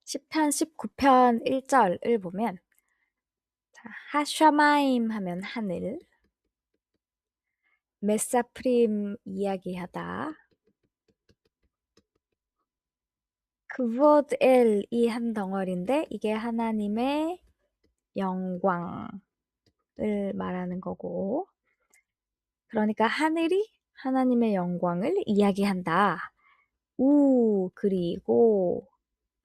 10편 19편 1절을 보면 하샤마임 하면 하늘, 메사프림 이야기하다, 그보드 엘이 한 덩어리인데 이게 하나님의 영광을 말하는 거고, 그러니까 하늘이 하나님의 영광을 이야기한다. 그리고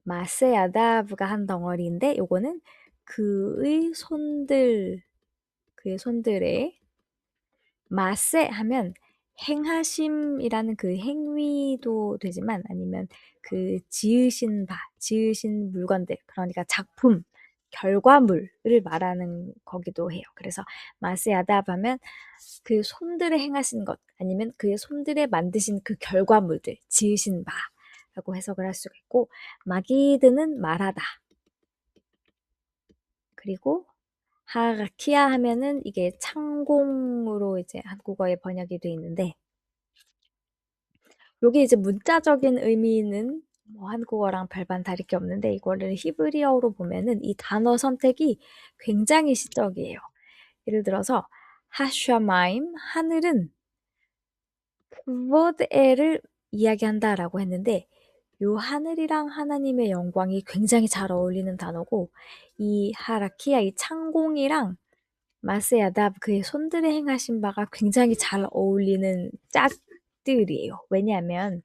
마세아다브가 한 덩어리인데 요거는 그의 손들, 그의 손들의 마세 하면 행하심이라는 그 행위도 되지만 아니면 그 지으신 물건들, 그러니까 작품, 결과물을 말하는 거기도 해요. 그래서 마세하다 하면 그 손들에 행하신 것, 아니면 그의 손들에 만드신 그 결과물들, 지으신 바라고 해석을 할 수가 있고, 마기드는 말하다. 그리고 하라키아 하면은 이게 창공으로 이제 한국어에 번역이 돼 있는데, 요게 이제 문자적인 의미는 뭐 한국어랑 별반 다를 게 없는데 이거를 히브리어로 보면은 이 단어 선택이 굉장히 시적이에요. 예를 들어서 하샤마임, 하늘은 그보드엘을 이야기한다라고 했는데 요 하늘이랑 하나님의 영광이 굉장히 잘 어울리는 단어고, 이 하라키아, 이 창공이랑 마세야답, 그의 손들에 행하신 바가 굉장히 잘 어울리는 짝들이에요. 왜냐하면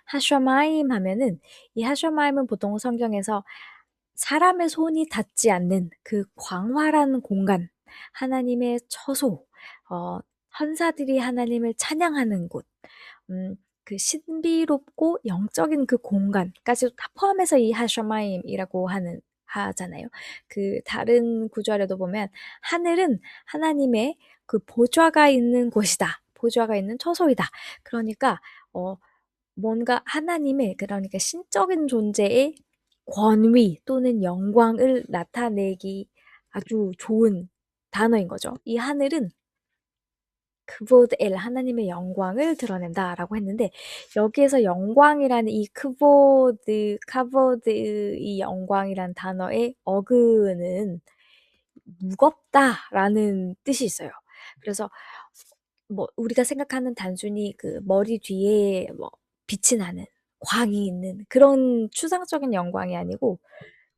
하셔마임 하면은, 이 하셔마임은 보통 성경에서 사람의 손이 닿지 않는 그 광활한 공간, 하나님의 처소, 천사들이 하나님을 찬양하는 곳, 그 신비롭고 영적인 그 공간까지 다 포함해서 이 하셔마임이라고 하잖아요. 그 다른 구절에도 보면 하늘은 하나님의 그 보좌가 있는 곳이다. 보좌가 있는 처소이다. 그러니까 뭔가 하나님의, 그러니까 신적인 존재의 권위 또는 영광을 나타내기 아주 좋은 단어인 거죠. 이 하늘은 크보드 엘, 하나님의 영광을 드러낸다라고 했는데, 여기에서 영광이라는 이 카보드 이 영광이라는 단어의 어근은 무겁다라는 뜻이 있어요. 그래서 뭐 우리가 생각하는 단순히 그 머리 뒤에 뭐 빛이 나는, 광이 있는 그런 추상적인 영광이 아니고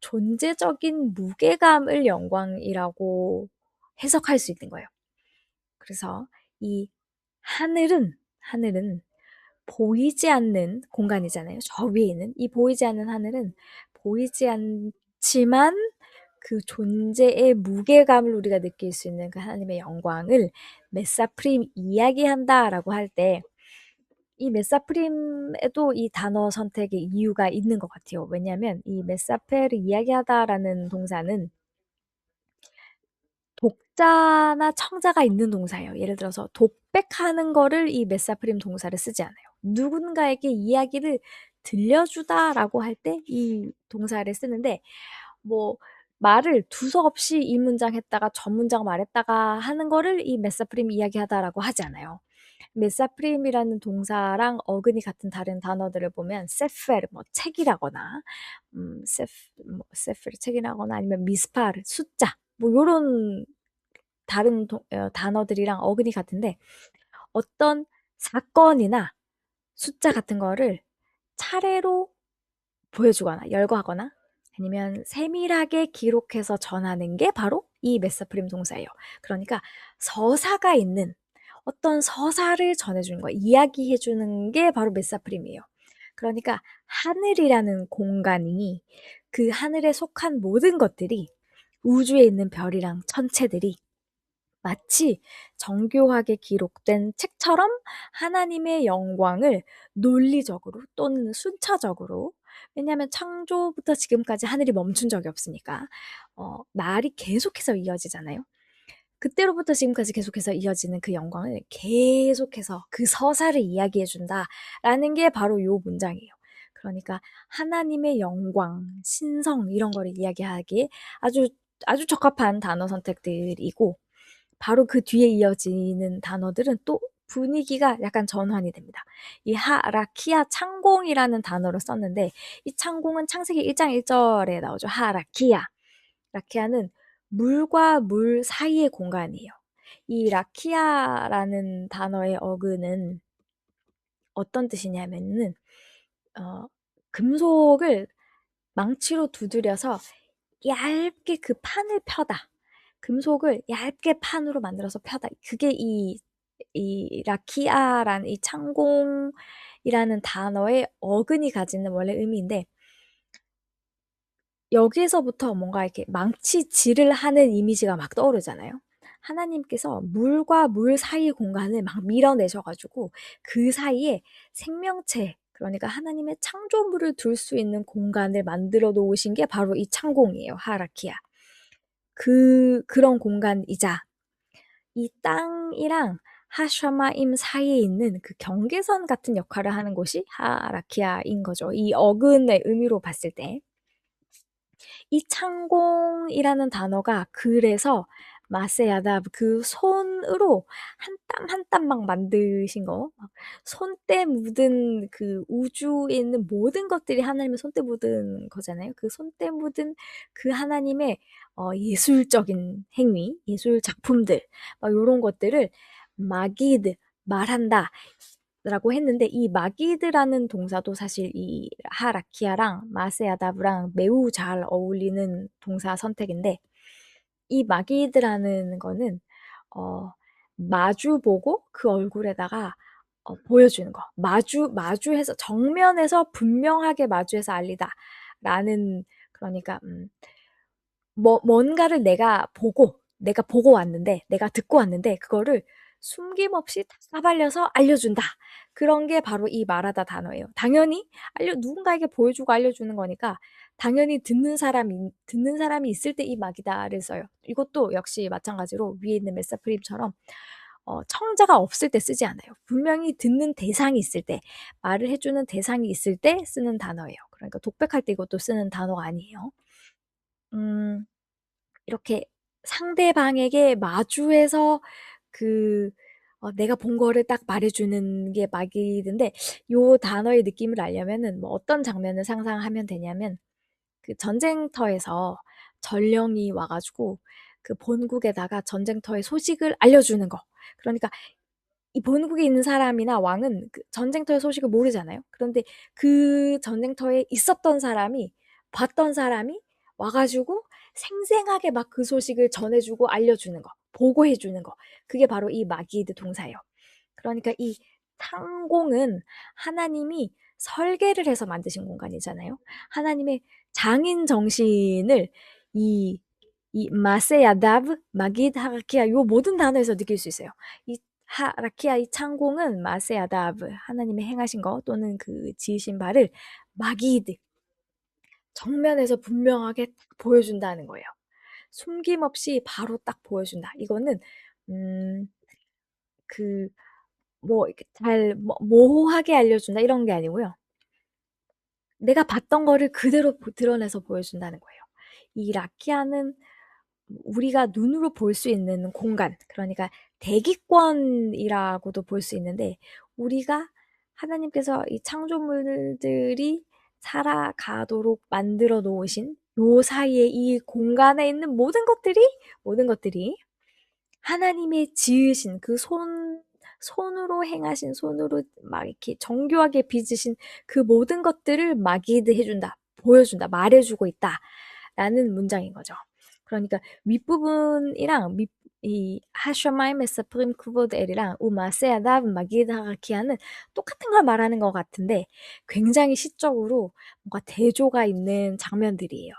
존재적인 무게감을 영광이라고 해석할 수 있는 거예요. 그래서 이 하늘은 보이지 않는 공간이잖아요. 저 위에 있는 이 보이지 않는 하늘은 보이지 않지만 그 존재의 무게감을 우리가 느낄 수 있는 그 하나님의 영광을 메사프림 이야기한다라고 할 때, 이 메사프림에도 이 단어 선택의 이유가 있는 것 같아요. 왜냐하면 이 메사페를 이야기하다라는 동사는 독자나 청자가 있는 동사예요. 예를 들어서 독백하는 거를 이 메사프림 동사를 쓰지 않아요. 누군가에게 이야기를 들려주다라고 할 때 이 동사를 쓰는데, 뭐 말을 두서없이 이 문장 했다가 저 문장 말했다가 하는 거를 이 메사프림 이야기하다라고 하지 않아요. 메사프림이라는 동사랑 어근이 같은 다른 단어들을 보면 세페르, 뭐 책이라거나, 세페르 책이라거나, 아니면 미스파르 숫자, 뭐 요런 다른 단어들이랑 어근이 같은데, 어떤 사건이나 숫자 같은 거를 차례로 보여주거나 열거하거나 아니면 세밀하게 기록해서 전하는 게 바로 이 메사프림 동사예요. 그러니까 서사가 있는 어떤 서사를 전해주는 거, 이야기해주는 게 바로 메사프림이에요. 그러니까 하늘이라는 공간이, 그 하늘에 속한 모든 것들이, 우주에 있는 별이랑 천체들이 마치 정교하게 기록된 책처럼 하나님의 영광을 논리적으로 또는 순차적으로, 왜냐하면 창조부터 지금까지 하늘이 멈춘 적이 없으니까 말이 계속해서 이어지잖아요. 그때로부터 지금까지 계속해서 이어지는 그 영광을 계속해서 그 서사를 이야기해 준다라는 게 바로 요 문장이에요. 그러니까 하나님의 영광, 신성 이런 거를 이야기하기에 아주 적합한 단어 선택들이고, 바로 그 뒤에 이어지는 단어들은 또 분위기가 약간 전환이 됩니다. 이 하라키아 창공이라는 단어를 썼는데 이 창공은 창세기 1장 1절에 나오죠. 하라키아. 라키아는 물과 물 사이의 공간이에요. 이 라키아라는 단어의 어근은 어떤 뜻이냐면은 어, 금속을 망치로 두드려서 얇게 그 판을 펴다. 금속을 얇게 판으로 만들어서 펴다. 그게 이 라키아라는 이 창공이라는 단어의 어근이 가지는 원래 의미인데 여기에서부터 뭔가 이렇게 망치질을 하는 이미지가 막 떠오르잖아요. 하나님께서 물과 물 사이의 공간을 막 밀어내셔가지고 그 사이에 생명체, 그러니까 하나님의 창조물을 둘 수 있는 공간을 만들어 놓으신 게 바로 이 창공이에요. 하라키아. 그런 공간이자 이 땅이랑 하샤마임 사이에 있는 그 경계선 같은 역할을 하는 곳이 하라키아인 거죠. 이 어근의 의미로 봤을 때. 이 창공이라는 단어가 그래서 마세야다 그 손으로 한 땀 한 땀 막 만드신 거, 막 손때 묻은 그 우주에 있는 모든 것들이 하나님의 손때 묻은 거잖아요. 그 손때 묻은 그 하나님의 예술적인 행위, 예술 작품들, 막 요런 것들을 마기드, 말한다. 라고 했는데 이 마기드라는 동사도 사실 이 하라키아랑 마세아다브랑 매우 잘 어울리는 동사 선택인데 이 마기드라는 거는 어, 마주보고 그 얼굴에다가 보여주는 거. 마주해서 정면에서 분명하게 마주해서 알리다라는 그러니까 뭔가를 내가 보고 왔는데, 내가 듣고 왔는데, 그거를 숨김없이 싸발려서 알려준다. 그런 게 바로 이 말하다 단어예요. 당연히 누군가에게 보여주고 알려주는 거니까, 당연히 듣는 사람이 있을 때 이 막이다를 써요. 이것도 역시 마찬가지로 위에 있는 메사프림처럼, 청자가 없을 때 쓰지 않아요. 분명히 듣는 대상이 있을 때, 말을 해주는 대상이 있을 때 쓰는 단어예요. 그러니까 독백할 때 이것도 쓰는 단어가 아니에요. 음, 이렇게 상대방에게 마주해서 그 내가 본 거를 딱 말해주는 게 막이든데 요 단어의 느낌을 알려면은 뭐 어떤 장면을 상상하면 되냐면 그 전쟁터에서 전령이 와가지고 그 본국에다가 전쟁터의 소식을 알려주는 거. 그러니까 이 본국에 있는 사람이나 왕은 그 전쟁터의 소식을 모르잖아요. 그런데 그 전쟁터에 있었던 사람이 봤던 사람이 와가지고 생생하게 막 그 소식을 전해주고 알려주는 거, 보고해주는 거. 그게 바로 이 마기드 동사예요. 그러니까 이 상공은 하나님이 설계를 해서 만드신 공간이잖아요. 하나님의 장인 정신을 이, 이 마세야다브, 마기드, 하라키아 요 모든 단어에서 느낄 수 있어요. 이 라키아 이 창공은 마세아다브 하나님의 행하신 거 또는 그 지으신 바를 마기드 정면에서 분명하게 보여준다는 거예요. 숨김없이 바로 딱 보여준다. 이거는 음, 그 뭐 이렇게 잘 모호하게 알려준다 이런 게 아니고요. 내가 봤던 거를 그대로 드러내서 보여준다는 거예요. 이 라키아는 우리가 눈으로 볼 수 있는 공간, 그러니까 대기권이라고도 볼 수 있는데, 우리가 하나님께서 이 창조물들이 살아가도록 만들어 놓으신 요 사이에 이 공간에 있는 모든 것들이 하나님의 지으신 그 손으로 행하신, 손으로 막 이렇게 정교하게 빚으신 그 모든 것들을 마기드 해준다, 보여준다, 말해주고 있다. 라는 문장인 거죠. 그러니까 윗부분이랑 이 하셔마임에서 프림 쿠보드 엘이랑 우마세아다 마기드 하라키아는 똑같은 걸 말하는 것 같은데 굉장히 시적으로 뭔가 대조가 있는 장면들이에요.